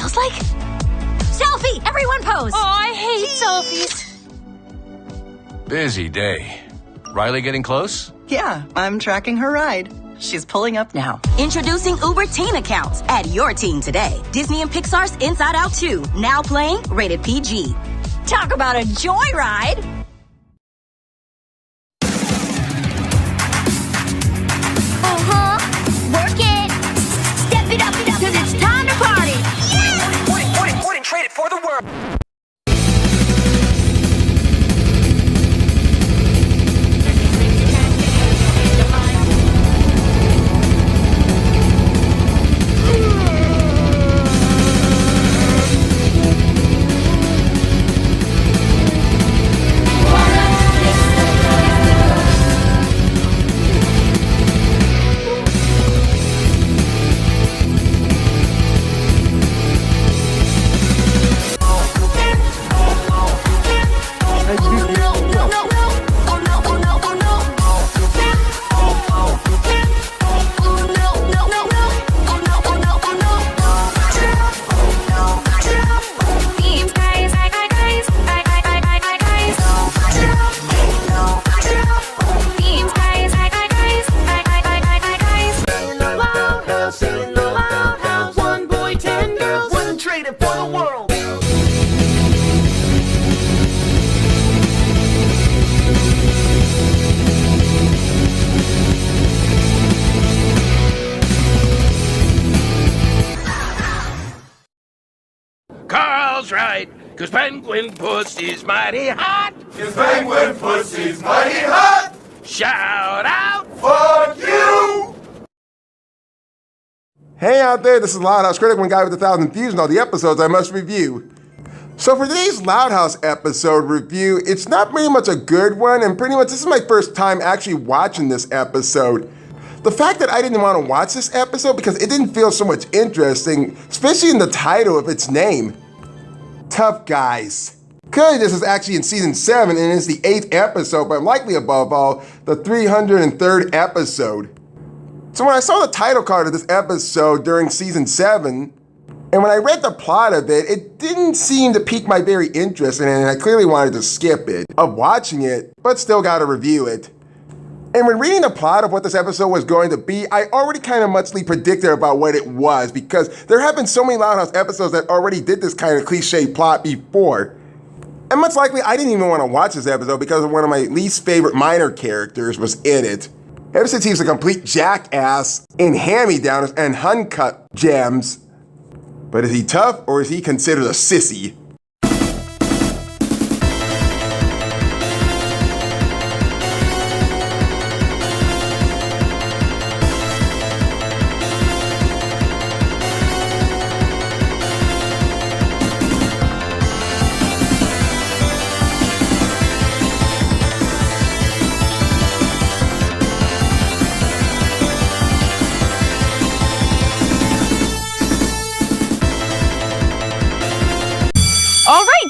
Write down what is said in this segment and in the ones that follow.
smells like? Selfie! Everyone pose! Oh, I hate selfies. Busy day. Riley getting close? Yeah, I'm tracking her ride. She's pulling up now. Introducing Uber Teen Accounts. Add your teen today. Disney and Pixar's Inside Out 2. Now playing, rated PG. Talk about a joyride! Work it. Step it up, cause it's time to party. Yeah! Wouldn't trade it for the world. Carl's right, 'cause penguin pussy's mighty hot. 'Cause penguin pussy's mighty hot. Shout out! Fuck you! Hey out there, this is Loud House Critic, one guy with 1,000 views and all the episodes I must review. So for today's Loud House episode review, it's not pretty much a good one, and pretty much this is my first time actually watching this episode. The fact that I didn't want to watch this episode because it didn't feel so much interesting, especially in the title of its name, Tough Guys. Clearly this is actually in season 7 and it's the 8th episode, but likely above all, the 303rd episode. So when I saw the title card of this episode during season 7, and when I read the plot of it, it didn't seem to pique my very interest in it, and I clearly wanted to skip it, of watching it, but still gotta review it. And when reading the plot of what this episode was going to be, I already kind of muchly predicted about what it was, because there have been so many Loud House episodes that already did this kind of cliche plot before. And much likely, I didn't even want to watch this episode because one of my least favorite minor characters was in it. Ever since he was a complete jackass in hand-me-downs and uncut gems. But is he tough or is he considered a sissy?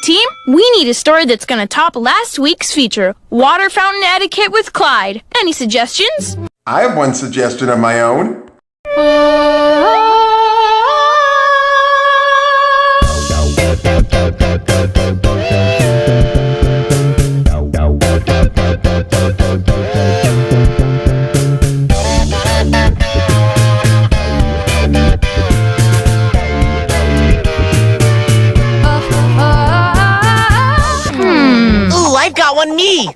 Team, we need a story that's gonna top last week's feature, Water Fountain Etiquette with Clyde. Any suggestions? I have one suggestion of my own. On me.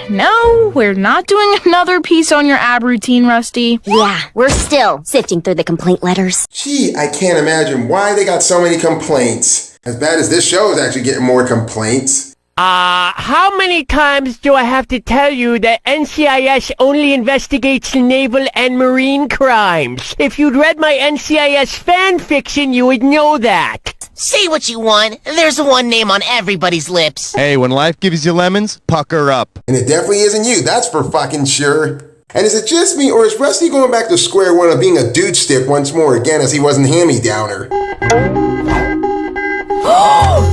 No, we're not doing another piece on your ab routine, Rusty. Yeah, we're still sifting through the complaint letters. Gee, I can't imagine why they got so many complaints. As bad as this show is actually getting more complaints. How many times do I have to tell you that NCIS only investigates naval and marine crimes? If you'd read my NCIS fan fiction, you would know that. Say what you want. There's one name on everybody's lips. Hey, when life gives you lemons, pucker up. And it definitely isn't you, that's for fucking sure. And is it just me, or is Rusty going back to square one of being a dude stick once more again as he wasn't hand-me-downer?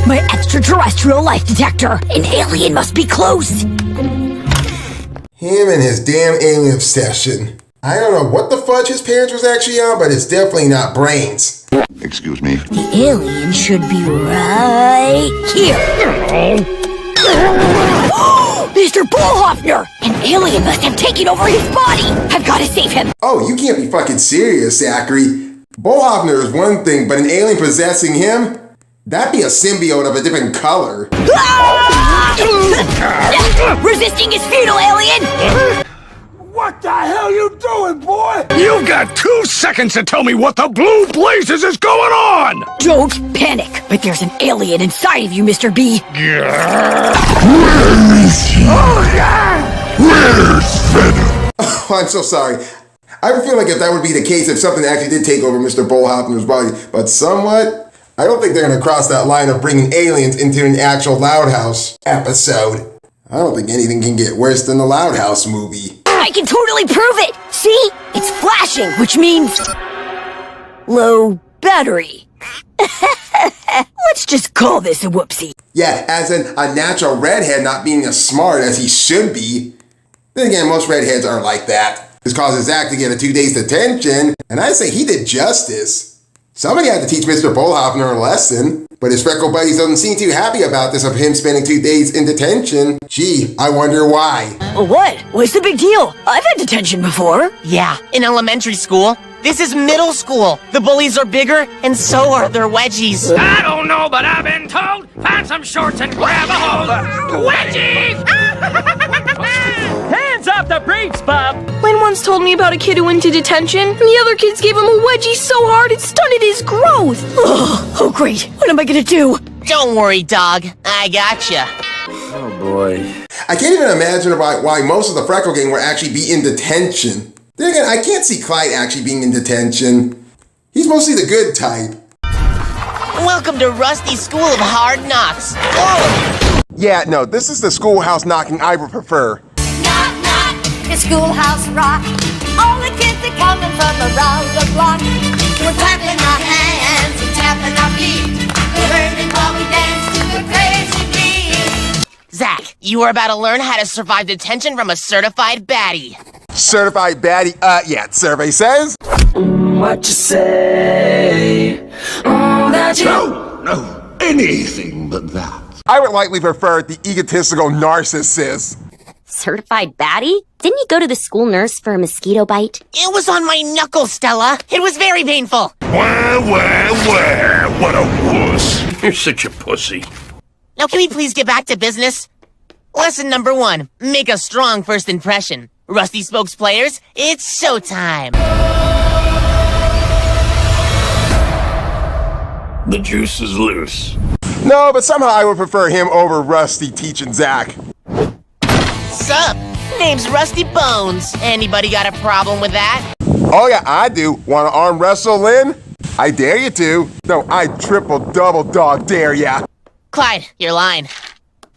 My extraterrestrial life detector! An alien must be close! Him and his damn alien obsession. I don't know what the fudge his parents was actually on, but it's definitely not brains. Excuse me. The alien should be right here. Mr. Bullhoffner! An alien must have taken over his body! I've got to save him! Oh, you can't be fucking serious, Zachary. Bullhoffner is one thing, but an alien possessing him? That'd be a symbiote of a different color. Resisting is futile, alien! What the hell you doing, boy? You've got 2 seconds to tell me what the blue blazes is going on! Don't panic, but there's an alien inside of you, Mr. B. Where's Venom? Oh, I'm so sorry. I would feel like if that would be the case, if something actually did take over Mr. Bullhoffner's body, but somewhat, I don't think they're going to cross that line of bringing aliens into an actual Loud House episode. I don't think anything can get worse than the Loud House movie. I can totally prove it! See? It's flashing, which means... low battery. Let's just call this a whoopsie. Yeah, as in a natural redhead not being as smart as he should be. Then again, most redheads aren't like that. This causes Zach to get a 2 days detention, and I say he did justice. Somebody had to teach Mr. Bullhoffner a lesson, but his freckle buddies doesn't seem too happy about this of him spending 2 days in detention. Gee, I wonder why. What? What's the big deal? I've had detention before. Yeah, in elementary school. This is middle school. The bullies are bigger, and so are their wedgies. I don't know, but I've been told, find some shorts and grab a hose. Wedgies! Hands off the briefs, Bob! Lynn once told me about a kid who went to detention, and the other kids gave him a wedgie so hard it stunted his growth. Oh, great. What am I gonna do? Don't worry, dog. I gotcha. Oh, boy. I can't even imagine why most of the Freckle gang would actually be in detention. Then again, I can't see Clyde actually being in detention. He's mostly the good type. Welcome to Rusty's School of Hard Knocks. Whoa! Yeah, no, this is the schoolhouse knocking I would prefer. Knock, knock, the schoolhouse rock. All the kids are coming from around the block. We're clapping our hands and tapping our feet. We're learning while we dance to a crazy beat. Zach, you are about to learn how to survive detention from a certified baddie. Certified baddie? Yeah, survey says. What you say? That you... No, anything but that. I would likely prefer the egotistical narcissist. Certified baddie? Didn't you go to the school nurse for a mosquito bite? It was on my knuckle, Stella. It was very painful. Where? What a wuss. You're such a pussy. Now, can we please get back to business? Lesson number 1, make a strong first impression. Rusty Spokes players, it's showtime. The juice is loose. No, but somehow I would prefer him over Rusty teaching Zach. Sup? Name's Rusty Bones. Anybody got a problem with that? Oh yeah, I do. Want to arm wrestle, Lynn? I dare you to. No, I triple double dog dare ya. Clyde, you're lying.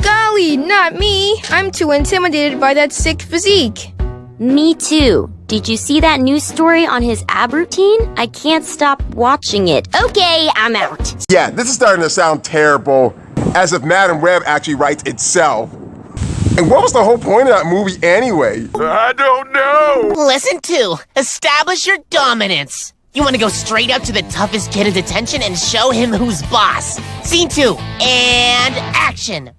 Golly, not me. I'm too intimidated by that sick physique. Me too. Did you see that news story on his ab routine? I can't stop watching it. Okay, I'm out. Yeah, this is starting to sound terrible. As if Madam Web actually writes itself. And what was the whole point of that movie anyway? I don't know. Lesson 2, establish your dominance. You want to go straight up to the toughest kid in detention and show him who's boss. Scene 2, and action.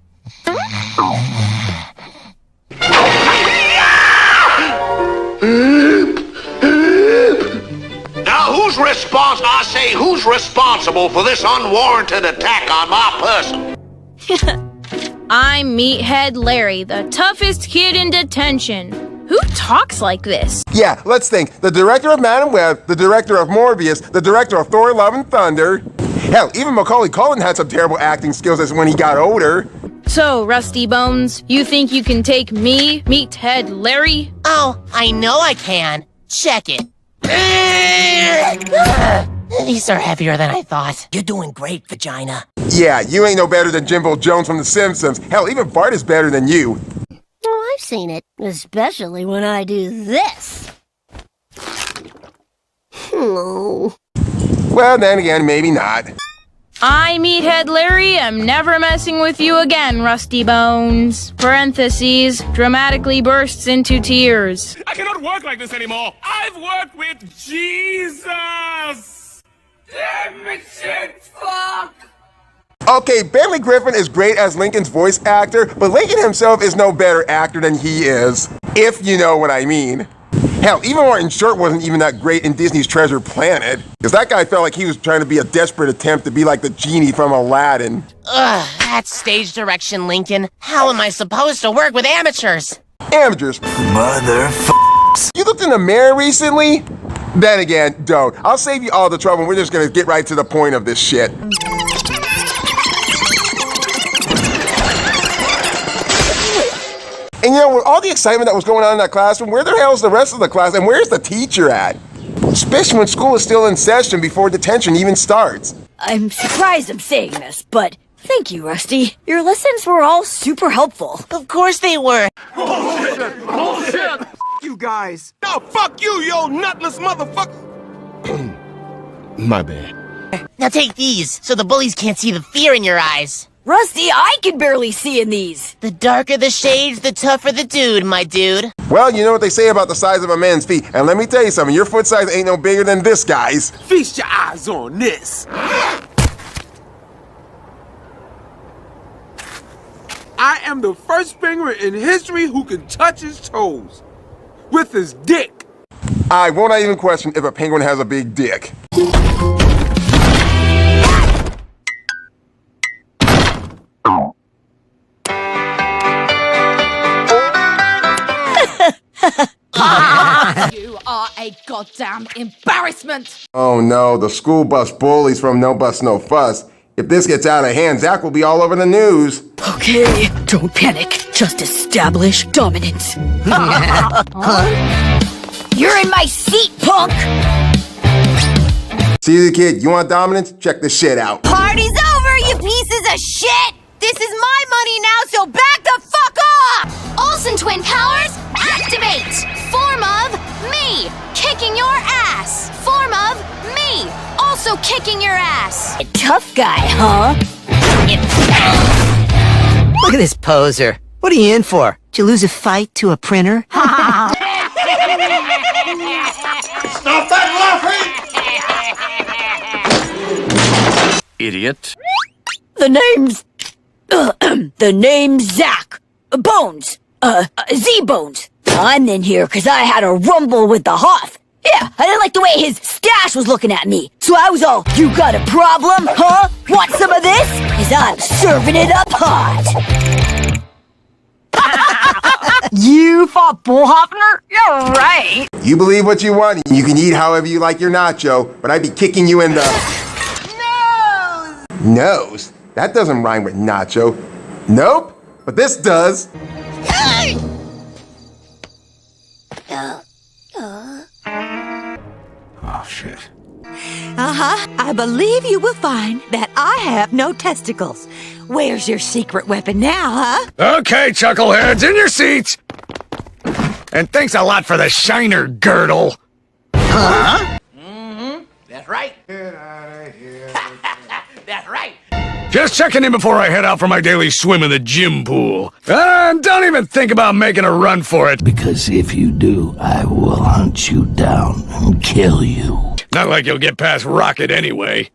Now, who's responsible for this unwarranted attack on my person? I'm Meathead Larry, the toughest kid in detention. Who talks like this? Yeah, let's think. The director of Madam Web, the director of Morbius, the director of Thor Love and Thunder. Hell, even Macaulay Culkin had some terrible acting skills as when he got older. So, Rusty Bones, you think you can take me, Meathead Larry? Oh, I know I can. Check it. These are heavier than I thought. You're doing great, vagina. Yeah, you ain't no better than Jimbo Jones from The Simpsons. Hell, even Bart is better than you. Oh, I've seen it, especially when I do this. Well, then again, maybe not. I, Meathead Larry, am never messing with you again, Rusty Bones. Parentheses, dramatically bursts into tears. I cannot work like this anymore. I've worked with Jesus. Damn it, shit, fuck. Okay, Bentley Griffin is great as Lincoln's voice actor, but Lincoln himself is no better actor than he is, if you know what I mean. Hell, even Martin Short wasn't even that great in Disney's Treasure Planet, because that guy felt like he was trying to be a desperate attempt to be like the genie from Aladdin. Ugh, that stage direction, Lincoln. How am I supposed to work with amateurs? Amateurs? Motherfuckers. You looked in the mirror recently? Then again, don't. I'll save you all the trouble and we're just gonna get right to the point of this shit. And you know, with all the excitement that was going on in that classroom, where the hell's the rest of the class and where's the teacher at? Especially when school is still in session before detention even starts. I'm surprised I'm saying this, but thank you, Rusty. Your lessons were all super helpful. Of course they were. Bullshit! Bullshit! You guys. No, fuck you, you old nutless motherfucker. My bad. Now take these, so the bullies can't see the fear in your eyes. Rusty, I can barely see in these. The darker the shades, the tougher the dude, my dude. Well, you know what they say about the size of a man's feet, and let me tell you something, your foot size ain't no bigger than this guy's. Feast your eyes on this. I am the first penguin in history who can touch his toes with his dick. I won't even question if a penguin has a big dick. You are a goddamn embarrassment! Oh no, the school bus bullies from No Bus No Fuss. If this gets out of hand, Zach will be all over the news. Okay, don't panic. Just establish dominance. You're in my seat, punk! See the kid, you want dominance? Check this shit out. Party's over, you pieces of shit! This is my money now, so back the fuck off! Olsen twin powers, activate! Form of me, kicking your ass. Form of me, also kicking your ass. A tough guy, huh? Look at this poser. What are you in for? Did you lose a fight to a printer? Stop that laughing! Idiot. The name's Zach. Bones. Z-Bones. I'm in here because I had a rumble with the Hoff. Yeah, I didn't like the way his stash was looking at me. So I was all, you got a problem, huh? Want some of this? Because I'm serving it up hot. You fought Bull Hoffner? You're right. You believe what you want, you can eat however you like your nacho, but I'd be kicking you in the... Nose? That doesn't rhyme with nacho. Nope, but this does. Oh, shit. I believe you will find that I have no testicles. Where's your secret weapon now, huh? Okay, chuckleheads, in your seats! And thanks a lot for the shiner girdle. Huh? Mm-hmm. That's right. Get out of here. That's right. Just checking in before I head out for my daily swim in the gym pool. And don't even think about making a run for it. Because if you do, I will hunt you down and kill you. Not like you'll get past Rocket anyway.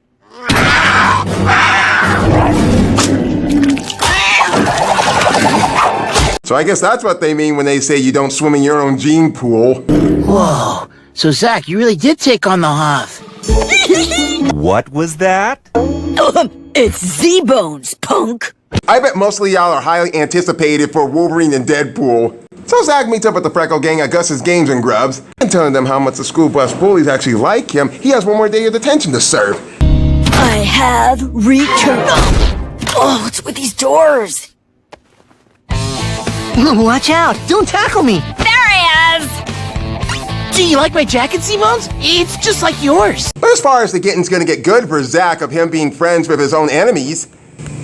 So I guess that's what they mean when they say you don't swim in your own gene pool. Whoa. So, Zach, you really did take on the Hoff. What was that? It's Z-Bones, punk. I bet most of y'all are highly anticipated for Wolverine and Deadpool. So Zach meets up with the Freckle Gang at Gus's Games and Grubs, and telling them how much the school bus bullies actually like him, he has one more day of detention to serve. I have returned. Oh, what's with these doors? Watch out! Don't tackle me! There he is! Do you like my jacket, Z-Bones? It's just like yours. But as far as the getting's gonna get good for Zach of him being friends with his own enemies,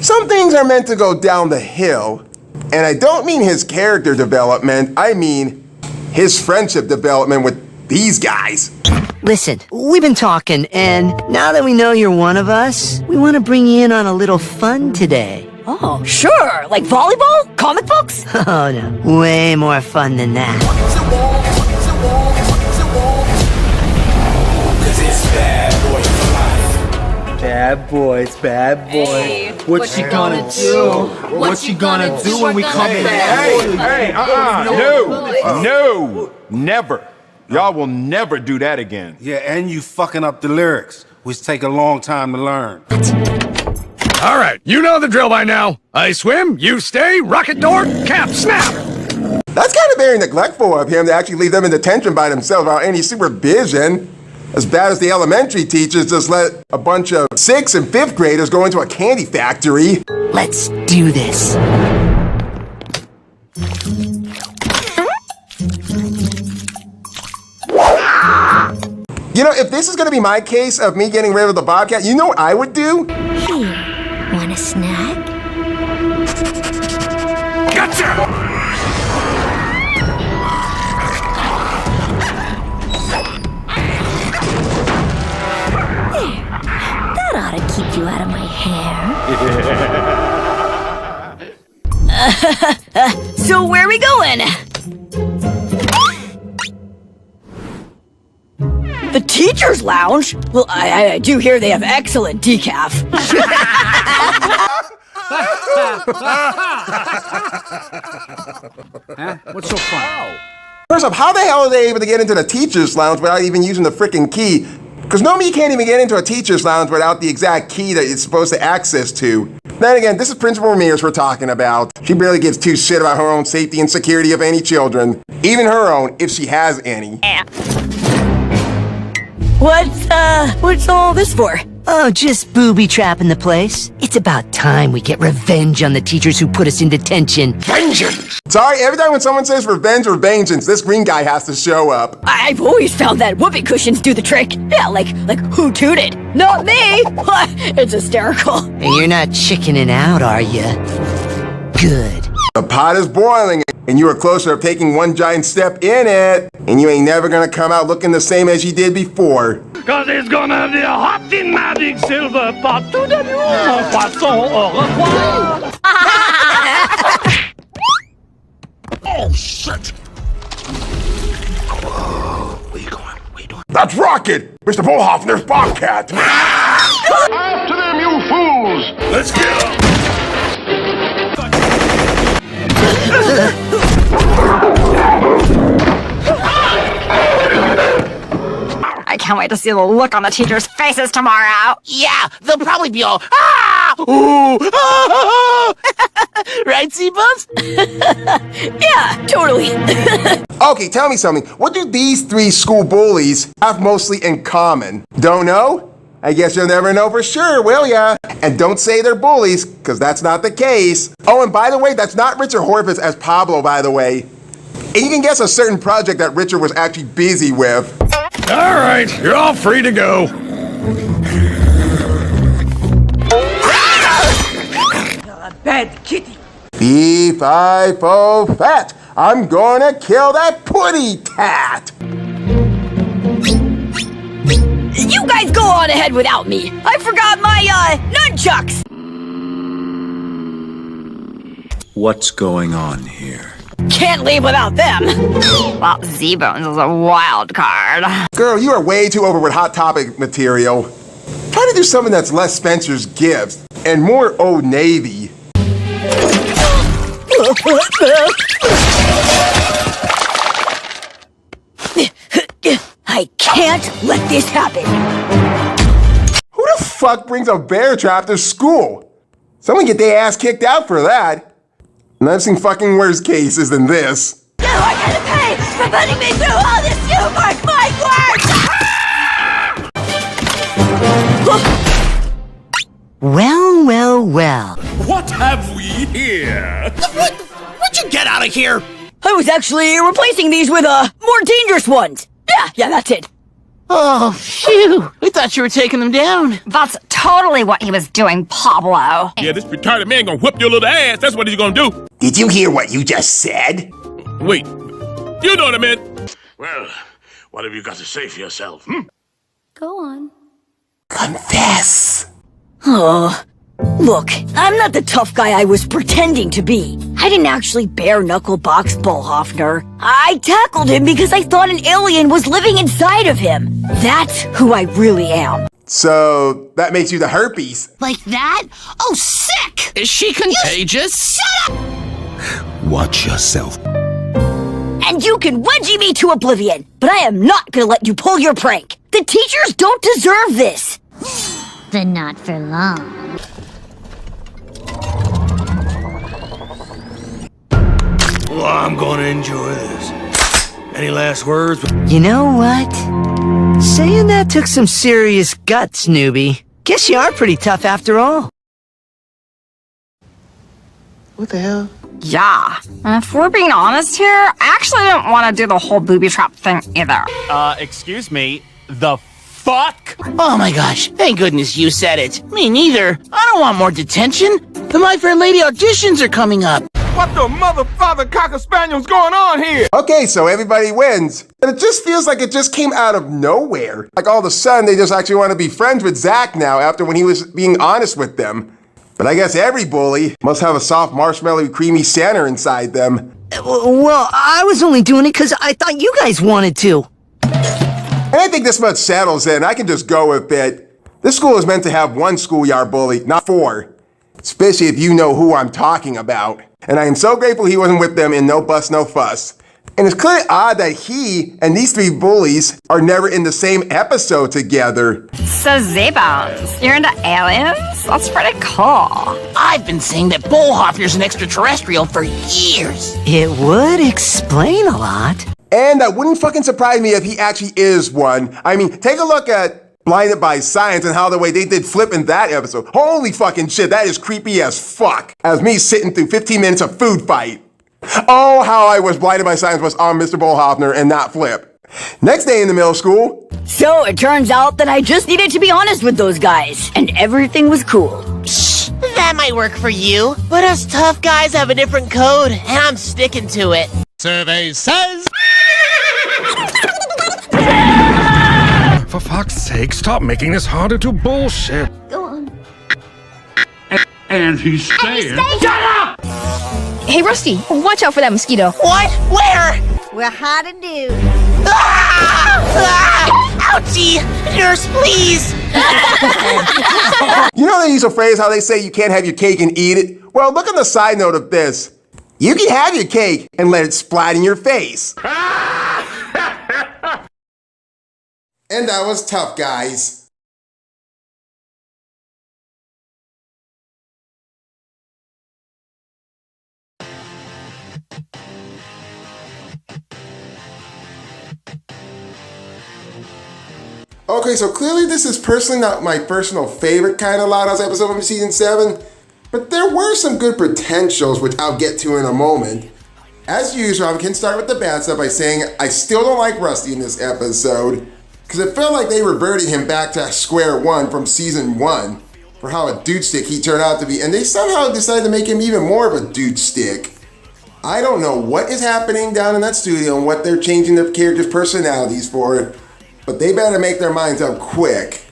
some things are meant to go down the hill. And I don't mean his character development, I mean his friendship development with these guys. Listen, we've been talking, and now that we know you're one of us, we want to bring you in on a little fun today. Oh, sure. Like volleyball? Comic books? Oh, no. Way more fun than that. Bad boys, bad boys. Hey, what you gonna do? What you gonna do when we come back? Hey, no, never. Y'all will never do that again. Yeah, and you fucking up the lyrics, which take a long time to learn. All right, you know the drill by now. I swim, you stay, rocket door, cap, snap. That's kind of very neglectful of him to actually leave them in detention by themselves without any supervision. As bad as the elementary teachers just let a bunch of 6th and 5th graders go into a candy factory. Let's do this. You know, if this is gonna be my case of me getting rid of the Bobcat, you know what I would do? Here, want a snack? Gotcha! That ought to keep you out of my hair. So where are we going? The teacher's lounge? Well, I do hear they have excellent decaf. Huh? What's so funny? First off, how the hell are they able to get into the teacher's lounge without even using the frickin' key? Because normally you can't even get into a teacher's lounge without the exact key that it's supposed to access to. Then again, this is Principal Ramirez we're talking about. She barely gives two shit about her own safety and security of any children. Even her own, if she has any. What's all this for? Oh, just booby-trapping the place. It's about time we get revenge on the teachers who put us in detention. Vengeance! Sorry, every time when someone says revenge or vengeance, this green guy has to show up. I've always found that whoopee cushions do the trick. Yeah, like who tooted? Not me! It's hysterical. And you're not chickening out, are you? Good. The pot is boiling, and you are closer to taking one giant step in it. And you ain't never gonna come out looking the same as you did before. Cause it's gonna be a hot magic silver pot to the new mon poisson au revoir. Oh, shit! That's Rocket! Mr. Bullhoffner's Bobcat! After them, you fools! Let's get them! I can't wait to see the look on the teachers' faces tomorrow. Yeah, they'll probably be all, ah! Ooh! Ah! Right, Seabuns? Yeah, totally. Okay, tell me something. What do these three school bullies have mostly in common? Don't know? I guess you'll never know for sure, will ya? And don't say they're bullies, because that's not the case. Oh, and by the way, that's not Richard Horvitz as Pablo, by the way. And you can guess a certain project that Richard was actually busy with. All right, you're all free to go. Bad kitty. Fee-fi-fo-fat. I'm gonna kill that putty tat. You guys go on ahead without me. I forgot my, nunchucks. What's going on here? Can't leave without them. Well, Z-Bones is a wild card. Girl, you are way too over with Hot Topic material. Try to do something that's less Spencer's Gifts and more Old Navy. I can't let this happen. Who the fuck brings a bear trap to school? Someone get their ass kicked out for that. And I've seen fucking worse cases than this. You are gonna pay for putting me through all this homework, my Well, well, well. What have we here? What'd you get out of here? I was actually replacing these with, more dangerous ones. Yeah, that's it. Oh, phew. I thought you were taking them down. That's totally what he was doing, Pablo. Yeah, this retarded man gonna whip your little ass. That's what he's gonna do. Did you hear what you just said? Wait, you know what I meant? Well, What have you got to say for yourself, Go on. Confess. Oh, look, I'm not the tough guy I was pretending to be. I didn't actually bare-knuckle box Bullhoffner. I tackled him because I thought an alien was living inside of him. That's who I really am. So, that makes you the herpes. Like that? Oh, sick! Is she contagious? Shut up! Watch yourself. And you can wedgie me to oblivion, but I am not gonna let you pull your prank. The teachers don't deserve this. But not for long. Well, I'm gonna enjoy this. Any last words? You know what? Saying that took some serious guts, newbie. Guess you are pretty tough after all. What the hell? Yeah, and if we're being honest here, I actually didn't want to do the whole booby trap thing either. Excuse me, the fuck? Oh my gosh, thank goodness you said it. Me neither. I don't want more detention. The My Fair Lady auditions are coming up. What the mother father cocker spaniel's going on here? Okay, so everybody wins. And it just feels like it just came out of nowhere. Like all of a sudden, they just actually want to be friends with Zach now after when he was being honest with them. But I guess every bully must have a soft marshmallow creamy Santa inside them. Well, I was only doing it because I thought you guys wanted to. And I think this much settles in. I can just go with it. This school is meant to have one schoolyard bully, not 4. Especially if you know who I'm talking about. And I am so grateful he wasn't with them in No Bus, No Fuss. And it's clearly odd that he and these 3 bullies are never in the same episode together. So Z-Bones, you're into aliens? That's pretty cool. I've been saying that Bullhoffner's an extraterrestrial for years. It would explain a lot. And that wouldn't fucking surprise me if he actually is one. I mean, take a look at Blinded by Science and how the way they did Flip in that episode. Holy fucking shit, that is creepy as fuck. As me sitting through 15 minutes of food fight. Oh, how I was Blinded by Science was on Mr. Bullhoffner and not Flip. Next day in the middle school. So it turns out that I just needed to be honest with those guys, and everything was cool. Shh, that might work for you. But us tough guys have a different code, and I'm sticking to it. Survey says... For fuck's sake, stop making this harder to bullshit. Go on. And he's saying... Shut up! Hey, Rusty, watch out for that mosquito. What? Where? We're hiding dude. Ah! Ah! Ouchie! Nurse, please! You know they use a phrase how they say you can't have your cake and eat it? Well, look on the side note of this. You can have your cake and let it splat in your face. And that was tough, guys. Okay, so clearly this is personally not my personal favorite kind of Loud House episode from season 7, but there were some good potentials, which I'll get to in a moment. As usual, I can start with the bad stuff by saying I still don't like Rusty in this episode, because it felt like they reverted him back to square one from season 1 for how a dude stick he turned out to be, and they somehow decided to make him even more of a dude stick. I don't know what is happening down in that studio and what they're changing the characters' personalities for, but they better make their minds up quick.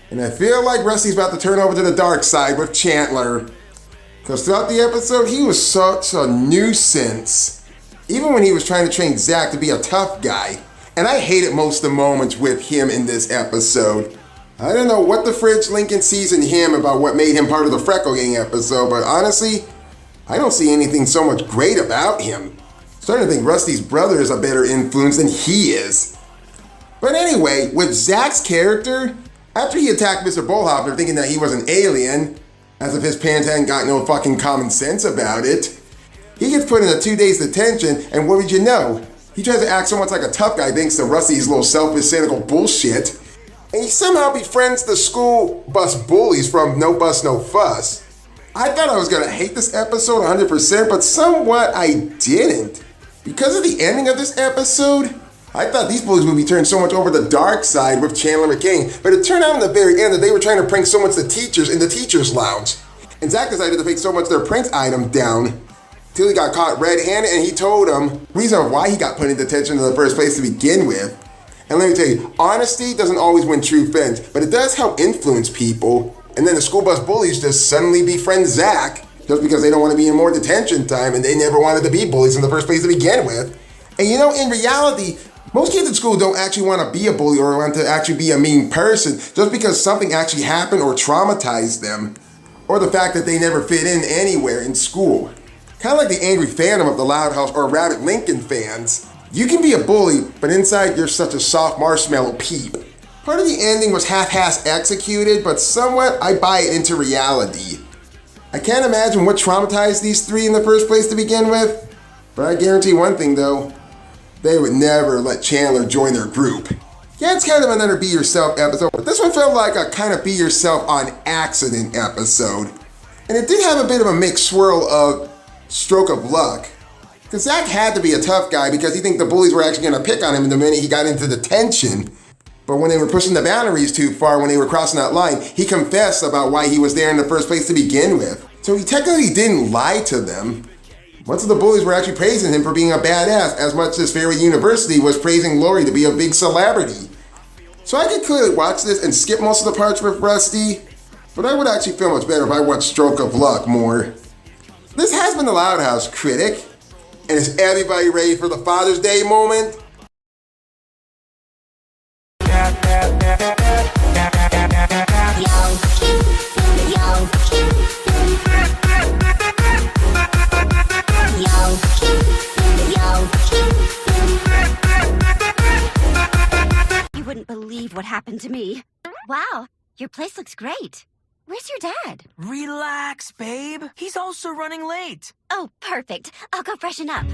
And I feel like Rusty's about to turn over to the dark side with Chandler, because throughout the episode he was such a nuisance, even when he was trying to train Zach to be a tough guy. And I hated most of the moments with him in this episode. I don't know what the fridge Lincoln sees in him about what made him part of the Freckle Gang episode, but honestly, I don't see anything so much great about him. I'm starting to think Rusty's brother is a better influence than he is. But anyway, with Zach's character, after he attacked Mr. Bullhoffner thinking that he was an alien, as if his parents hadn't got no fucking common sense about it, he gets put in a 2 days detention, and what would you know? He tries to act so much like a tough guy thanks to Rusty's little selfish, cynical bullshit. And he somehow befriends the school bus bullies from No Bus, No Fuss. I thought I was gonna hate this episode 100%, but somewhat I didn't. Because of the ending of this episode, I thought these bullies would be turned so much over the dark side with Chandler McCain, but it turned out in the very end that they were trying to prank so much the teachers in the teacher's lounge. And Zach decided to take so much their prank item down till he got caught red-handed, and he told him the reason why he got put in detention in the first place to begin with. And let me tell you, honesty doesn't always win true friends, but it does help influence people. And then the school bus bullies just suddenly befriend Zach just because they don't want to be in more detention time and they never wanted to be bullies in the first place to begin with. And you know, in reality, most kids in school don't actually want to be a bully or want to actually be a mean person just because something actually happened or traumatized them, or the fact that they never fit in anywhere in school. Kind of like the angry Phantom of the Loud House or Rabbit Lincoln fans. You can be a bully, but inside you're such a soft marshmallow peep. Part of the ending was half-assed executed, but somewhat I buy it into reality. I can't imagine what traumatized these three in the first place to begin with, but I guarantee one thing though, they would never let Chandler join their group. Yeah, it's kind of another Be Yourself episode, but this one felt like a kind of Be Yourself on accident episode. And it did have a bit of a mixed swirl of stroke of luck. Because Zach had to be a tough guy because he think the bullies were actually going to pick on him the minute he got into detention. But when they were pushing the boundaries too far, when they were crossing that line, he confessed about why he was there in the first place to begin with. So he technically didn't lie to them. Most of the bullies were actually praising him for being a badass as much as Fairy University was praising Lori to be a big celebrity. So I could clearly watch this and skip most of the parts with Rusty, but I would actually feel much better if I watched Stroke of Luck more. This has been the Loud House Critic, and is everybody ready for the Father's Day moment? You wouldn't believe what happened to me. Wow, your place looks great. Where's your dad? Relax, babe. He's also running late. Oh, perfect. I'll go freshen up.